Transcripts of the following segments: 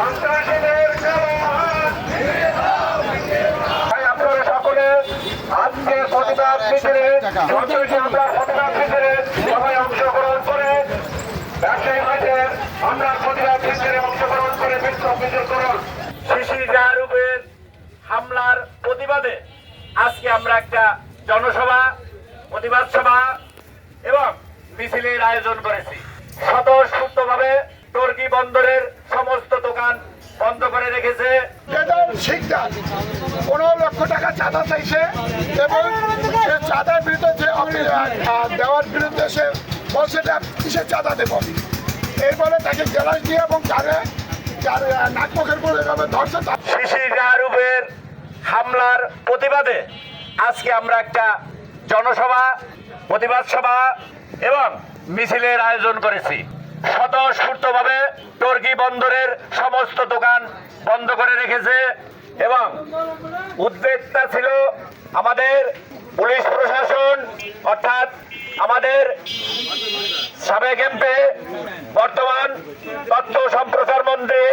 সন্ত্রাসীদের কালো হাত তাই আপনারা সকলে আজকে প্রতিবাদ মিছিলে সন্ত্রাসী আমরা প্রতিবাদ মিছিলে সবাই অংশগ্রহণ করে ব্যবসায়ী ভাইদের আমরা প্রতিবাদ মিছিলে অংশগ্রহণ করে বিক্ষোভ মিছিল করুন। শিশির জাহারুবের হামলার প্রতিবাদে আজকে আমরা একটা জনসভা, প্রতিবাদ সভা এবং মিছিলের আয়োজন করেছি। স্বতঃস্ফূর্তভাবে টর্কি বন্দরের সমস্ত দোকান বন্ধ করে রেখেছে। শিকদার 15 লক্ষ টাকা চাঁদা চাইছে এবং সে চাঁদার বিরুদ্ধে যে দেওয়ার বিরুদ্ধে সে বলছে যে কিসের চাঁদা দেব, এই বলে তাকে গ্যালাস দিয়ে এবং যার নাক মুখের পরে এভাবে ধরছে। শিশির জাহারুবের হামলার প্রতিবাদে আজকে আমরা একটা জনসভা, প্রতিবাদ সভা এবং মিছিলের আয়োজন করেছি। স্বতঃস্ফূর্তভাবে টর্কি বন্দরের সমস্ত দোকান বন্ধ করে রেখেছে এবং উদ্বেগটা ছিল আমাদের পুলিশ প্রশাসন, অর্থাৎ আমাদের সাবেক এমপি বর্তমান তথ্য সম্প্রচার মন্ত্রী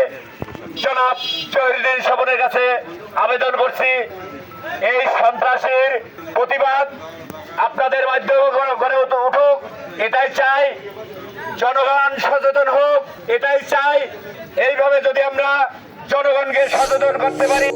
জনাব জহিরুদ্দিন স্বপনের কাছে আবেদন করছি, এই সন্ত্রাসীর প্রতিবাদ আপনাদের মাধ্যমে গড়ে উঠুক, এটাই চাই। জনগণ সচেতন হোক, এটাই চাই। এইভাবে যদি আমরা জনগণকে সচেতন করতে পারি।